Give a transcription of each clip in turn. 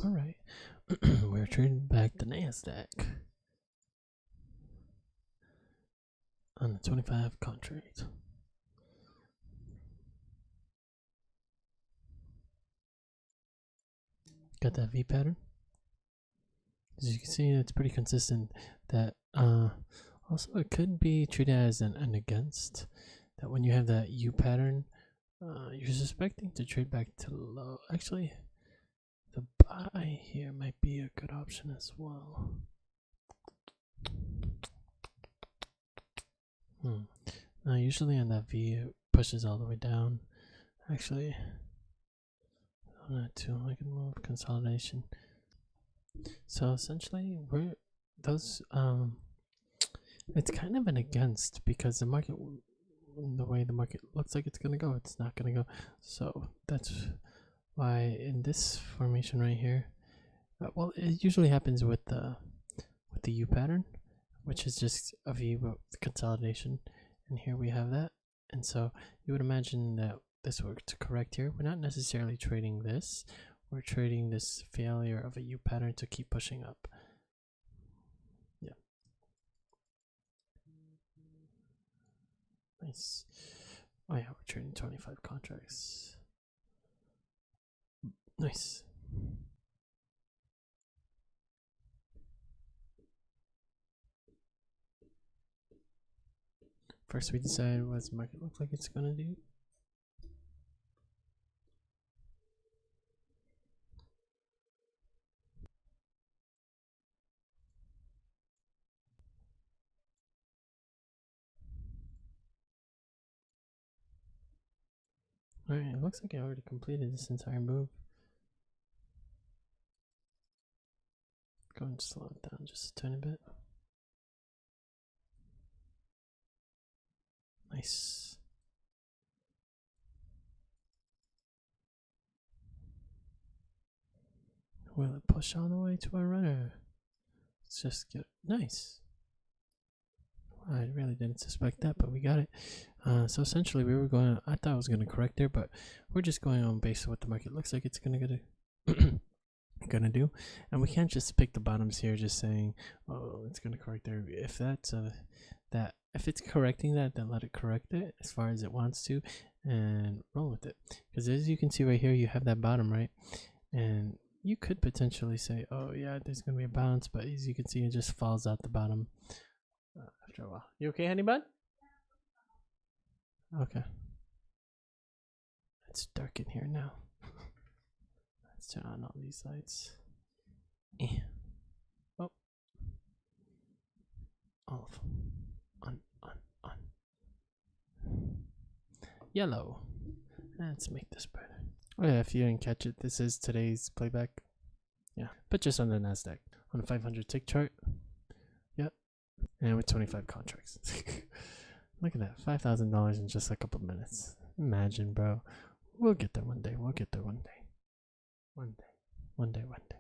All right, we're trading back the NASDAQ on the 25 contract. Got that V pattern. As you can see, it's pretty consistent. That also it could be treated as an against. That when you have that U pattern, you're suspecting to trade back to low. Actually, the buy here might be a good option as well. Now usually on that V it pushes all the way down. Actually, on that too, I can move consolidation. So essentially, we're those it's kind of an against because the market, the way the market looks like it's gonna go, it's not gonna go. So that's why in this formation right here, well, it usually happens with the U pattern, which is just a V with consolidation, and here we have that. And so you would imagine that this were to correct here. We're not necessarily trading this. We're trading this failure of a U pattern to keep pushing up. Yeah. Nice. Oh yeah, we're trading 25 contracts. Nice. First we decide what the market looks like it's gonna do. Alright, it looks like I already completed this entire move. Go and slow it down just a tiny bit. Nice. Will it push all the way to our runner? Let's just get it. Nice. I really didn't suspect that, but we got it. So essentially, we were going. I thought I was going to correct there, but we're just going on base of what the market looks like it's going to do, and we can't just pick the bottoms here, just saying, "Oh, it's going to correct there." If that's if it's correcting that, then let it correct it as far as it wants to, and roll with it. Because as you can see right here, you have that bottom, right, and you could potentially say, "Oh yeah, there's going to be a bounce," but as you can see, it just falls out the bottom. After a while. You okay, honey bun? Okay. It's dark in here now. Let's turn on all these lights. Oh. Off. On. Yellow. Let's make this better. Oh yeah, if you didn't catch it, this is today's playback. Yeah, but just on the NASDAQ. On the 500 tick chart. Yep. And with 25 contracts. Look at that, $5,000 in just a couple minutes. Imagine, bro. We'll get there one day. We'll get there one day. One day. One day. One day.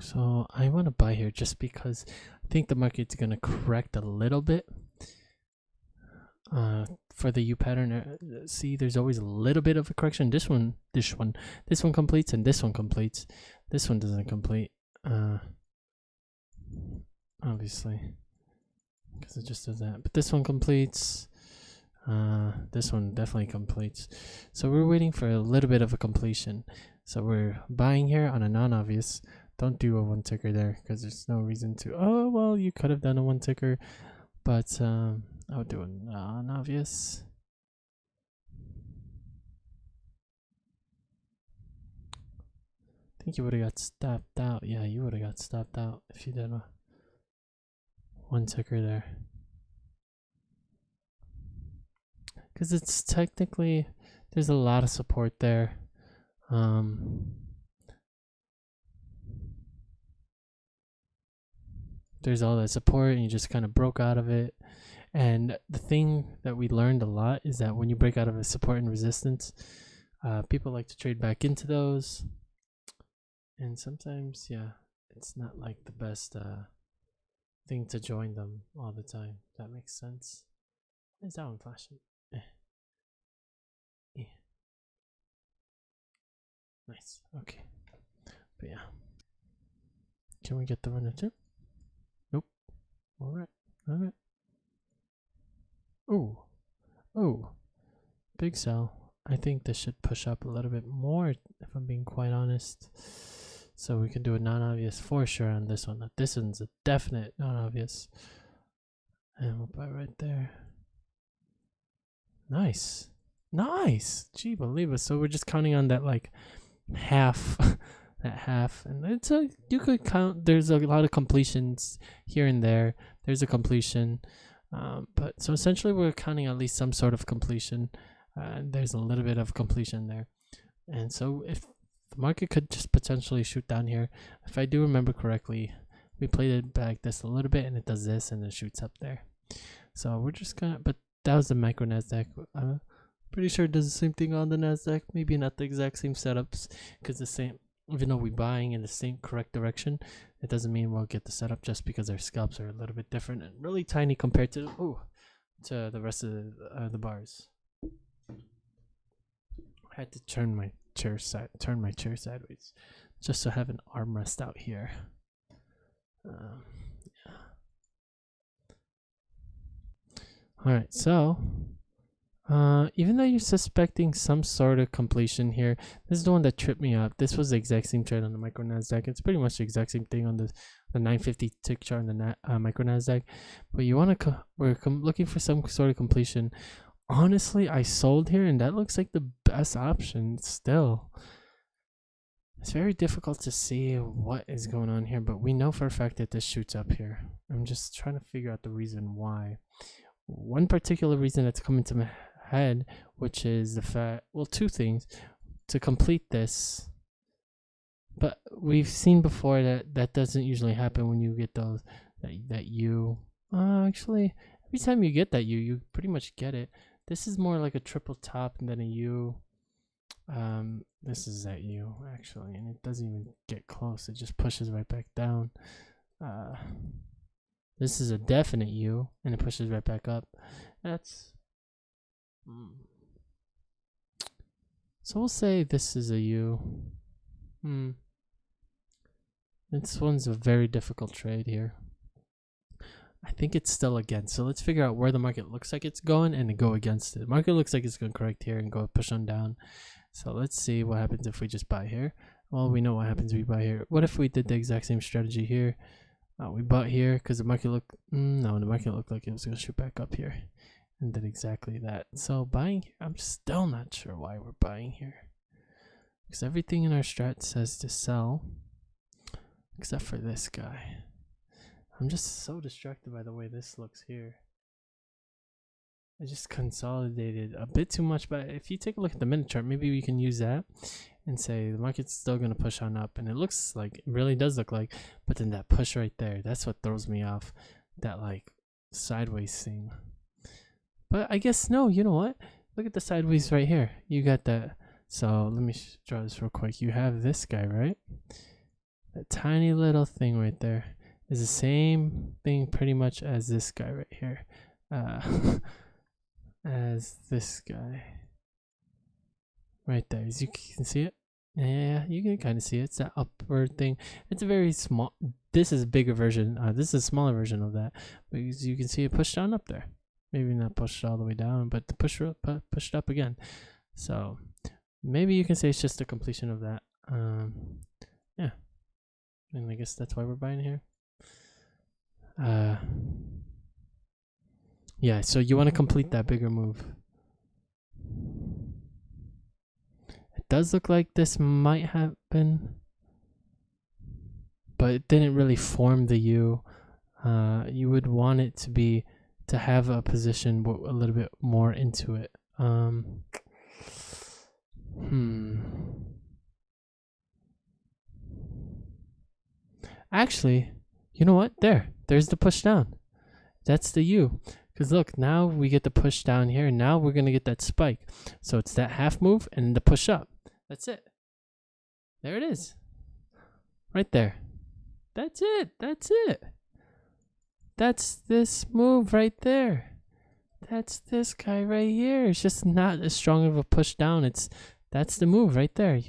So I want to buy here just because I think the market's going to correct a little bit. For the U pattern, see, there's always a little bit of a correction. This one completes, and this one completes. This one doesn't complete, obviously, because it just does that. But this one completes. This one definitely completes. So we're waiting for a little bit of a completion. So we're buying here on a non-obvious. Don't do a one ticker there because there's no reason to. Oh well, you could have done a one ticker, but I'll do a non-obvious. I think you would have got stopped out. Yeah, you would have got stopped out if you did a one ticker there. Because it's technically, there's a lot of support there. There's all that support and you just kind of broke out of it. And the thing that we learned a lot is that when you break out of a support and resistance, people like to trade back into those. And sometimes, yeah, it's not like the best thing to join them all the time. That makes sense. Why is that one flashing? Nice. Okay. But yeah. Can we get the runner too? Nope. Alright. Alright. Ooh. Ooh. Big sell. I think this should push up a little bit more, if I'm being quite honest. So we can do a non-obvious for sure on this one. This one's a definite non-obvious. And we'll buy right there. Nice. Nice. Gee, believe it. So we're just counting on that like half. That half. And it's a, you could count, there's a lot of completions here and there. There's a completion. But so essentially we're counting at least some sort of completion. There's a little bit of completion there. And so if the market could just potentially shoot down here, if I do remember correctly, we played it back this a little bit and it does this and it shoots up there. So we're just gonna, but that was the micro NASDAQ. Pretty sure it does the same thing on the NASDAQ. Maybe not the exact same setups, because the same, even though we're buying in the same correct direction, it doesn't mean we'll get the setup just because our scalps are a little bit different and really tiny compared to the rest of the bars. I had to turn my chair sideways just to have an armrest out here. Yeah. All right, so even though you're suspecting some sort of completion here, this is the one that tripped me up. This was the exact same trade on the micro NASDAQ. It's pretty much the exact same thing on the 950 tick chart on the micro NASDAQ. But you want to we're looking for some sort of completion. Honestly, I sold here, and that looks like the best option still. It's very difficult to see what is going on here, but we know for a fact that this shoots up here. I'm just trying to figure out the reason why. One particular reason that's coming to my head, which is the fact, well, two things. To complete this, but we've seen before that that doesn't usually happen when you get those, that U. Actually, every time you get that U, you pretty much get it. This is more like a triple top than a U. This is that U actually, and it doesn't even get close. It just pushes right back down. This is a definite U, and it pushes right back up. That's so we'll say this is a U. This one's a very difficult trade here. I think it's still against. So let's figure out where the market looks like it's going and go against it. The market looks like it's going to correct here and go push on down. So let's see what happens if we just buy here. Well, we know what happens if we buy here. What if we did the exact same strategy here? We bought here because the market looked, no, the market looked like it was going to shoot back up here and did exactly that. So buying here, I'm still not sure why we're buying here, because everything in our strat says to sell except for this guy. I'm just so distracted by the way this looks here. I just consolidated a bit too much, but if you take a look at the minute chart, maybe we can use that and say the market's still going to push on up, and it looks like, it really does look like, but then that push right there, that's what throws me off, that like sideways thing. But I guess no, you know what, look at the sideways right here, you got that. So let me draw this real quick. You have this guy, right? That tiny little thing right there is the same thing pretty much as this guy right here, as this guy right there. As you can see it, yeah, you can kind of see it. It's that upward thing. It's a very small, this is a bigger version, this is a smaller version of that, but as you can see it pushed down up there. Maybe not pushed all the way down, but the pushed up again. So maybe you can say it's just a completion of that. Yeah, and I guess that's why we're buying here. Yeah, so you want to complete that bigger move. It does look like this might happen, but it didn't really form the U. You would want it to be, to have a position a little bit more into it. Actually, you know what? There's the push down. That's the U. Because look, now we get the push down here, and now we're going to get that spike. So it's that half move and the push up. That's it. There it is. Right there. That's it. That's it. That's this move right there. That's this guy right here. It's just not as strong of a push down. That's the move right there.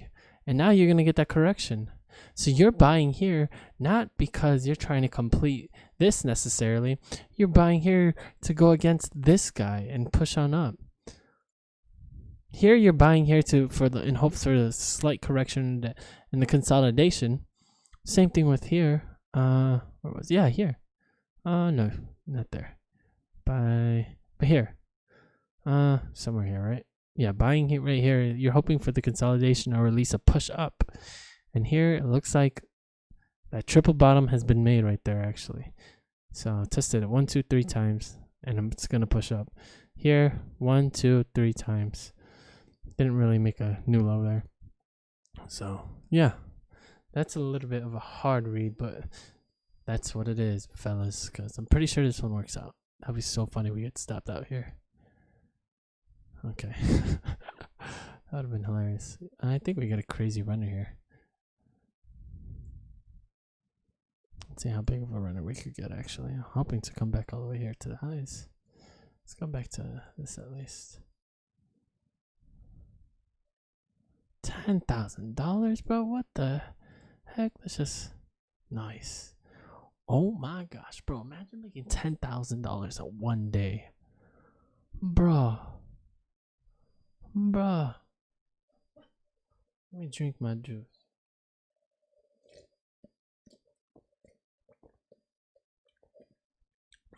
And now you're gonna get that correction. So you're buying here not because you're trying to complete this necessarily. You're buying here to go against this guy and push on up. Here you're buying here in hopes for a slight correction in the consolidation. Same thing with here. Here. No, not there. But here. Somewhere here, right? Yeah, buying it right here. You're hoping for the consolidation or at least a push up. And here it looks like that triple bottom has been made right there actually. So I tested it 1, 2, 3 times and it's gonna push up. Here, 1, 2, 3 times. Didn't really make a new low there. So yeah. That's a little bit of a hard read, but that's what it is, fellas, because I'm pretty sure this one works out. That'd be so funny we get stopped out here. Okay. That would have been hilarious. I think we got a crazy runner here. Let's see how big of a runner we could get, actually. I'm hoping to come back all the way here to the highs. Let's go back to this at least. $10,000, bro? What the heck? That's just nice. Oh my gosh, bro. Imagine making $10,000 in one day. Bro. Let me drink my juice.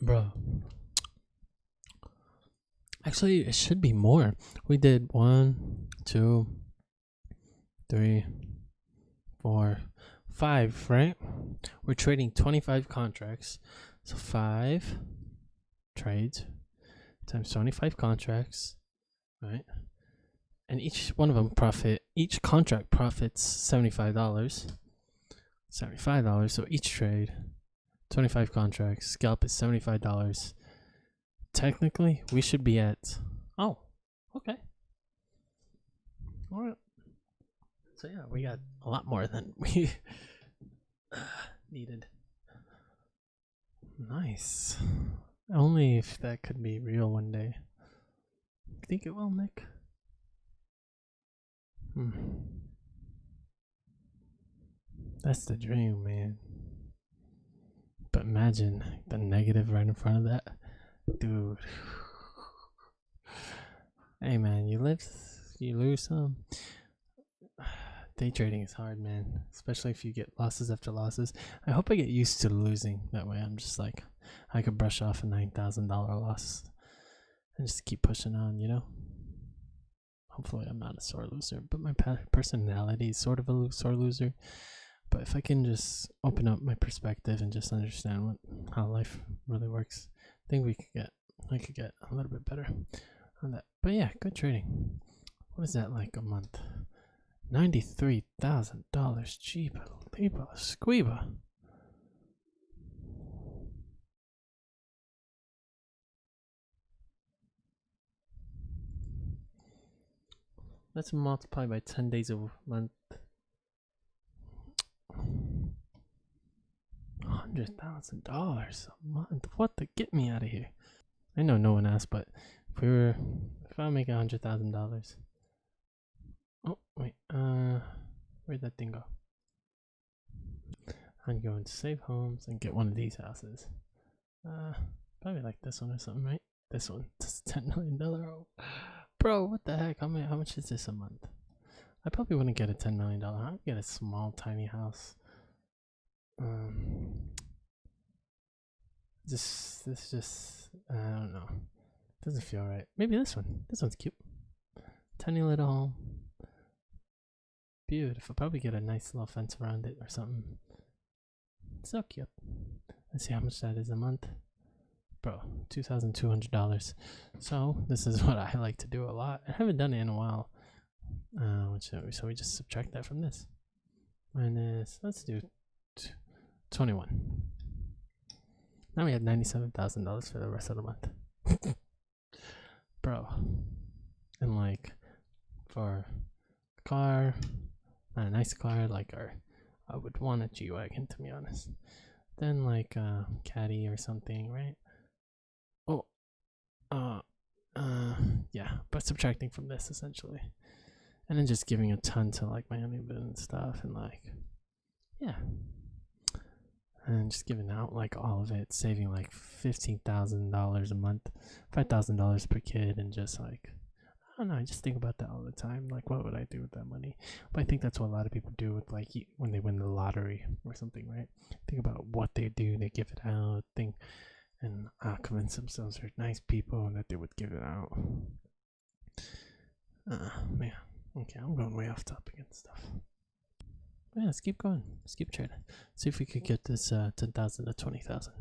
Bro. Actually, it should be more. We did 1, 2, 3, 4, 5, right? We're trading 25 contracts. So 5 trades times 25 contracts, right? And each one of them each contract profits $75. $75. So each trade, 25 contracts, scalp is $75. Technically, we should be at, oh, okay. All right. So yeah, we got a lot more than we needed. Nice. Only if that could be real one day. Think it will, Nick? That's the dream, man. But imagine the negative right in front of that. Dude. Hey man, you lose some. Day trading is hard, man. Especially if you get losses after losses. I hope I get used to losing. That way I'm just like, I could brush off a $9,000 loss and just keep pushing on, you know? Hopefully I'm not a sore loser, but my personality is sort of a sore loser. But if I can just open up my perspective and just understand how life really works, I think I could get a little bit better on that. But yeah, good trading. What is that like a month? $93,000. Jeeba, Liba, Squeeba. Let's multiply by 10 days a month. $100,000 a month. What the? Get me out of here. I know no one asked, but if I make $100,000. Oh wait, where'd that thing go? I'm going to save homes and get one of these houses. Probably like this one or something, right? This one. This is $10 million. Bro, what the heck? How much is this a month? I probably wouldn't get a $10 million. I'd get a small, tiny house. This just, I don't know. Doesn't feel right. Maybe this one. This one's cute. Tiny little home. Beautiful. Probably get a nice little fence around it or something. So cute. Let's see how much that is a month. Bro, $2,200. So this is what I like to do a lot. I haven't done it in a while. So we just subtract that from this. Minus, let's do 21. Now we have $97,000 for the rest of the month. Bro. And like for a car, not a nice car, like our I would want a G-Wagon, to be honest. Then like Caddy or something, right? Oh, uh, yeah, but subtracting from this essentially. And then just giving a ton to like my honeymoon and stuff, and like, yeah. And just giving out like all of it, saving like $15,000 a month, $5,000 per kid, and just like, I don't know, I just think about that all the time. Like, what would I do with that money? But I think that's what a lot of people do with like when they win the lottery or something, right? Think about what they do, they give it out, think, and convince themselves they're nice people and that they would give it out. Man, okay, I'm going way off topic and stuff. Yeah, let's keep going. Let's keep trading. See if we could get this 10,000 to 20,000.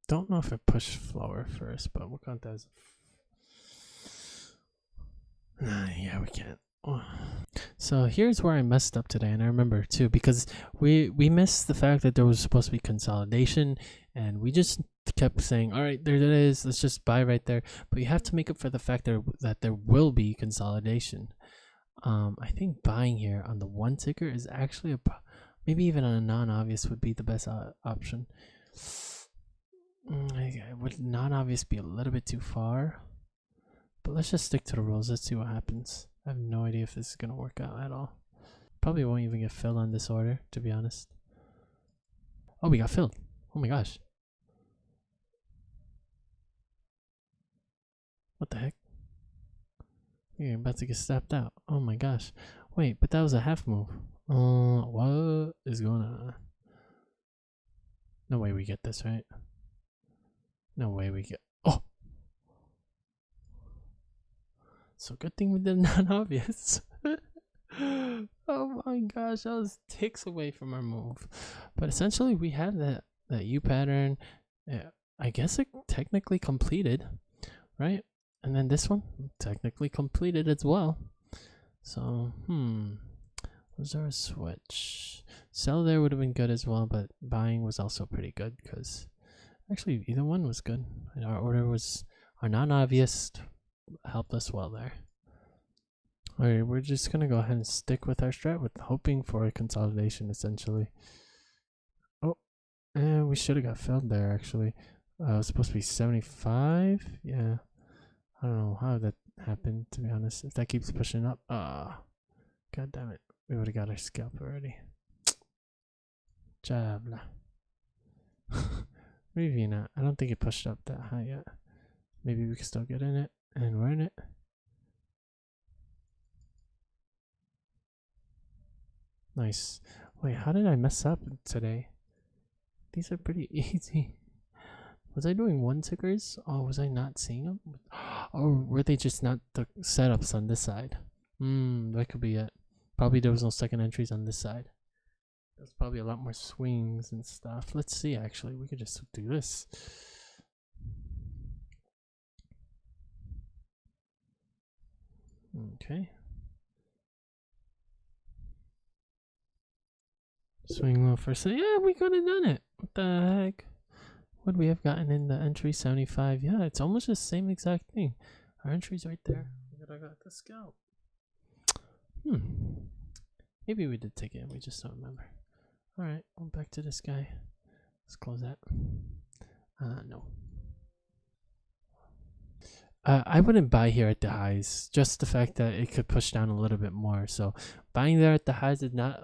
Don't know if it pushed flower first, but we'll count that as. Yeah, we can't. Oh. So here's where I messed up today, and I remember too, because we missed the fact that there was supposed to be consolidation, and we just kept saying, all right, there it is, let's just buy right there. But you have to make up for the fact that there will be consolidation. I think buying here on the one ticker is actually maybe even on a non-obvious would be the best option. Would non-obvious be a little bit too far? But let's just stick to the rules. Let's see what happens. I have no idea if this is going to work out at all. Probably won't even get filled on this order, to be honest. Oh, we got filled. Oh my gosh. What the heck? You're about to get stepped out. Oh my gosh. Wait, but that was a half move. What is going on? No way we get this, right? No way we get. Oh! So good thing we did not obvious. Oh my gosh, that was ticks away from our move. But essentially, we have that U pattern. Yeah, I guess it technically completed, right? And then this one technically completed as well. So, was there a switch? Sell there would have been good as well, but buying was also pretty good because actually either one was good. And our order was our non-obvious helped us well there. All right, we're just gonna go ahead and stick with our strat with hoping for a consolidation essentially. Oh, and we should have got filled there actually. It was supposed to be 75. Yeah. I don't know how that happened, to be honest. If that keeps pushing up, god damn it, we would have got our scalp already. Jabla. Maybe not. I don't think it pushed up that high yet. Maybe we can still get in it, and we're in it. Nice. Wait, how did I mess up today? These are pretty easy. Was I doing one tickers? Oh, was I not seeing them? Or were they just not the setups on this side? That could be it. Probably there was no second entries on this side. There's probably a lot more swings and stuff. Let's see, actually. We could just do this. Okay. Swing low first. Yeah, we could have done it. What the heck? Would we have gotten in the entry 75? Yeah, it's almost the same exact thing. Our entry's right there. I got the scalp. Maybe we did take it and we just don't remember. Alright, back to this guy. Let's close that. No. I wouldn't buy here at the highs. Just the fact that it could push down a little bit more. So buying there at the highs is not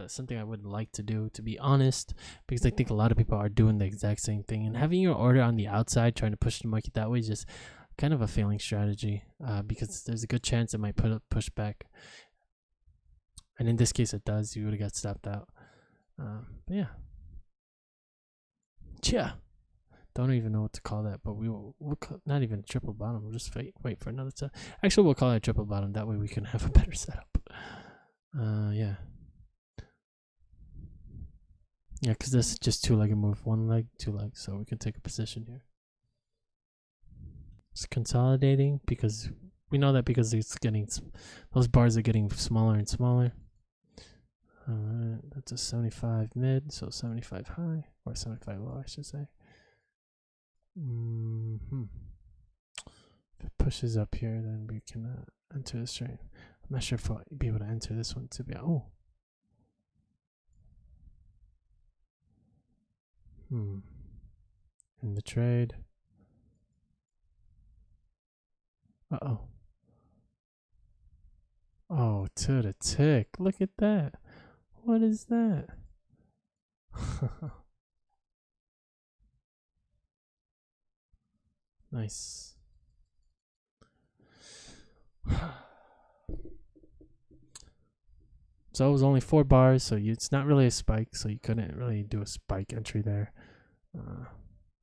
something I would like to do, to be honest, because I think a lot of people are doing the exact same thing. And having your order on the outside, trying to push the market that way, is just kind of a failing strategy because there's a good chance it might push back. And in this case, it does. You would have got stopped out. But yeah. Yeah. Don't even know what to call that, but we'll not even triple bottom. We'll just wait for another set. Actually, we'll call it triple bottom. That way we can have a better setup. Yeah. Yeah, because this is just two-legged move. One leg, two legs. So we can take a position here. It's consolidating because we know that because it's getting, those bars are getting smaller and smaller. Alright, that's a 75 mid, so 75 high, or 75 low, I should say. If it pushes up here, then we can enter this trade. I'm not sure if I'll be able to enter this one to be. Oh, In the trade. Uh-oh. Oh, to the tick. Look at that. What is that? Nice. So it was only 4 bars, so it's not really a spike, so you couldn't really do a spike entry there.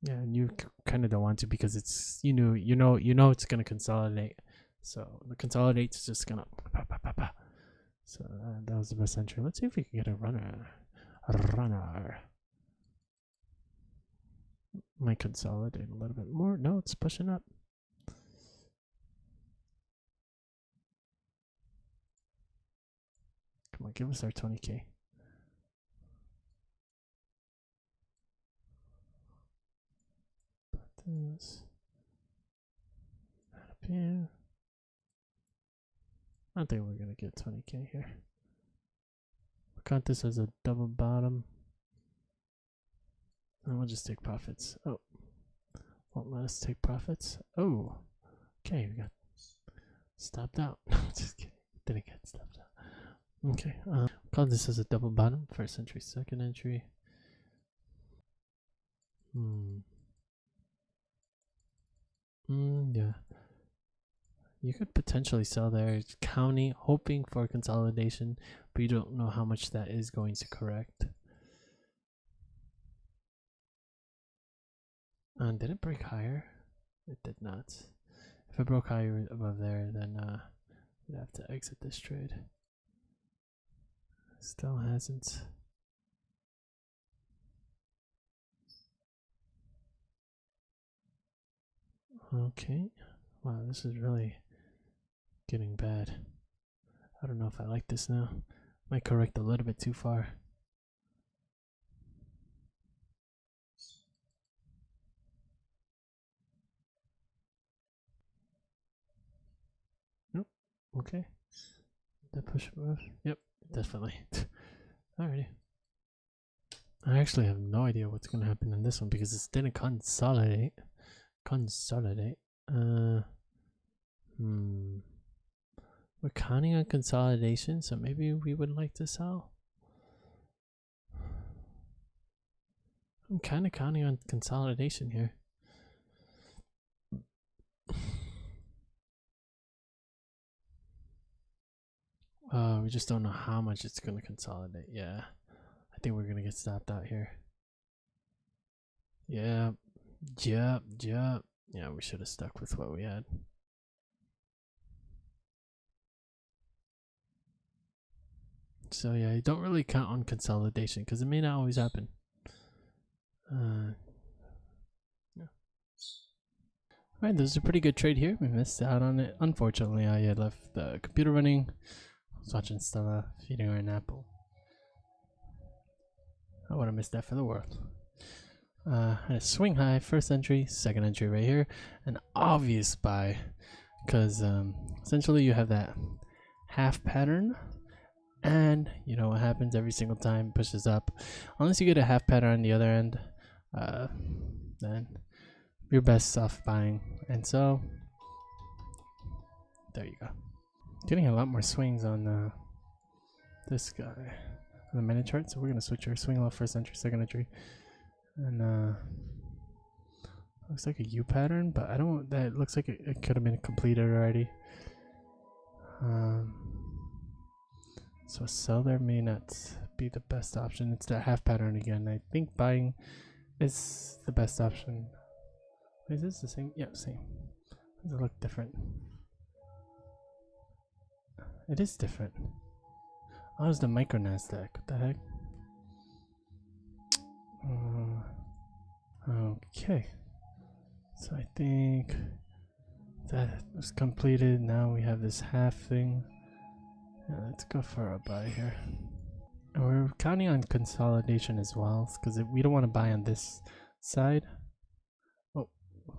Yeah, and you kind of don't want to because it's you know it's gonna consolidate. So the consolidate's just gonna. So that was the best entry. Let's see if we can get a runner. A runner. Might consolidate a little bit more. No, it's pushing up. Come on, give us our 20K. Buttons. Up here. I don't think we're gonna get 20K here. We'll count this as a double bottom. And we'll just take profits. Oh. Won't let us take profits. Oh. Okay, we got stopped out. Just kidding. Didn't get stopped out. Okay. Call this as a double bottom. First entry, second entry. Yeah. You could potentially sell there, counting, hoping for consolidation, but you don't know how much that is going to correct. Did it break higher? It did not. If it broke higher above there, then we'd have to exit this trade. Still hasn't. Okay. Wow, this is really getting bad. I don't know if I like this now. Might correct a little bit too far. Nope. Okay. That push above? Yep, definitely. Alrighty. I actually have no idea what's gonna happen in this one because it didn't consolidate. We're counting on consolidation, so maybe we would like to sell. I'm kind of counting on consolidation here. We just don't know how much it's going to consolidate. Yeah, I think we're going to get stopped out here. Yeah. Yeah, we should have stuck with what we had. So yeah, you don't really count on consolidation because it may not always happen. Yeah. Alright, this is a pretty good trade here. We missed out on it. Unfortunately, I had left the computer running. I was watching Stella feeding her an apple. I would have missed that for the world. Had a swing high, first entry, second entry right here. An obvious buy because essentially you have that half pattern. And you know what happens every single time, pushes up. Unless you get a half pattern on the other end, then you're best off buying. And so, there you go. Getting a lot more swings on this guy on the minute chart. So we're gonna switch our swing low, first entry, second entry, and looks like a U pattern, but I don't. That looks like it could have been completed already. So sell there may not be the best option. It's the half pattern again. I think buying is the best option. Is this the same? Yeah, same. Does it look different? It is different. Oh, it's the micro Nasdaq. What the heck? Okay. So I think that was completed. Now we have this half thing. Yeah, let's go for a buy here. And we're counting on consolidation as well, because we don't want to buy on this side. Oh,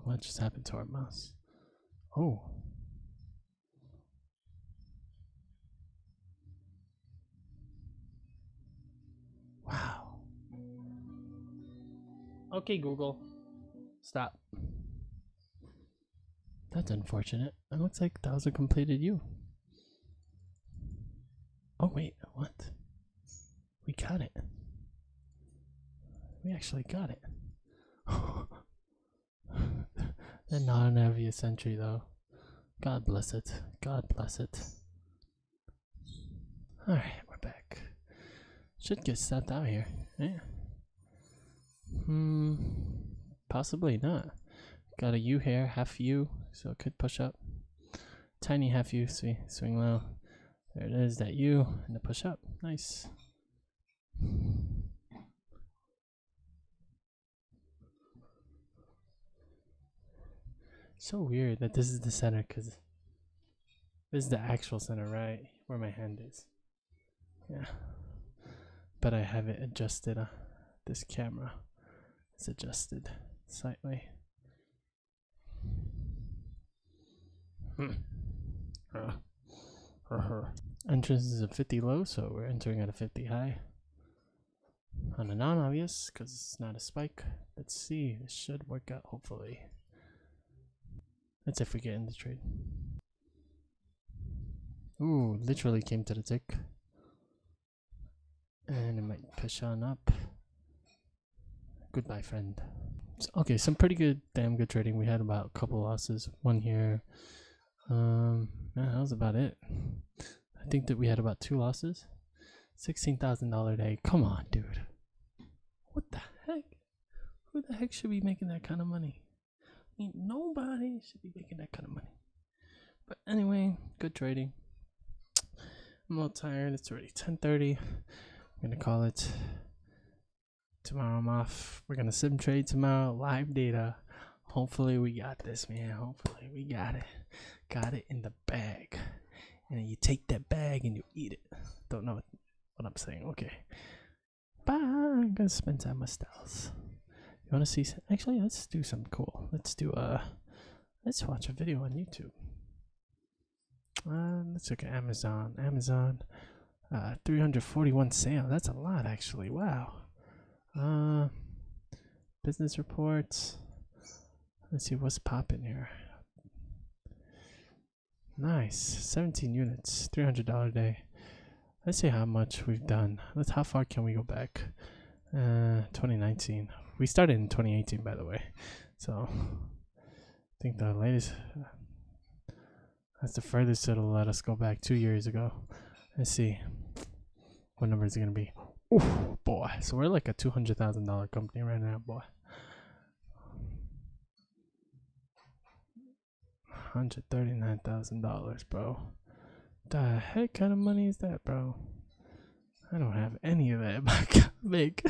what just happened to our mouse? Oh. Wow. Okay, Google. Stop. That's unfortunate. It looks like that was a completed you. Oh wait, what? We got it. We actually got it. They're not an obvious entry though. God bless it. God bless it. Alright, we're back. Should get stepped out here. Yeah. Possibly not. Got a U here, half U, so it could push up. Tiny half U, swing low. There it is, that U, and the push up. Nice. So weird that this is the center, because this is the actual center, right? Where my hand is. Yeah. But I have it adjusted. This camera is adjusted slightly. Entrance is a 50 low, so we're entering at a 50 high. On a non-obvious, because it's not a spike. Let's see, this should work out hopefully. That's if we get in the trade. Ooh, literally came to the tick. And it might push on up. Goodbye, friend. Okay, some pretty good, damn good trading. We had about a couple losses. One here. Yeah, that was about it. I think that we had about 2 losses. $16,000 day. Come on, dude. What the heck? Who the heck should be making that kind of money? I mean, nobody should be making that kind of money. But anyway, good trading. I'm a little tired. It's already 10:30. I'm gonna call it. Tomorrow I'm off. We're gonna sim trade tomorrow. Live data. Hopefully we got this, man. Hopefully we got it. Got it in the bag. And then you take that bag and you eat it. Don't know what I'm saying. Okay. Bye. I'm gonna spend time with Styles. You wanna see? Actually, let's do something cool. Let's watch a video on YouTube. Let's look at Amazon. Amazon. 341 sale. That's a lot, actually. Wow. Business reports. Let's see what's popping here. Nice. 17 units. $300 a day. Let's see how much we've done. How far can we go back? 2019. We started in 2018, by the way. So I think the latest. That's the furthest it'll let us go back 2 years ago. Let's see. What number is it going to be? Ooh, boy. So we're like a $200,000 company right now, boy. $139,000, bro. The heck kind of money is that, bro? I don't have any of that, but I got big.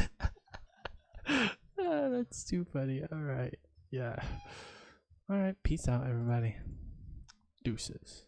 That's too funny. All right. Yeah. All right. Peace out, everybody. Deuces.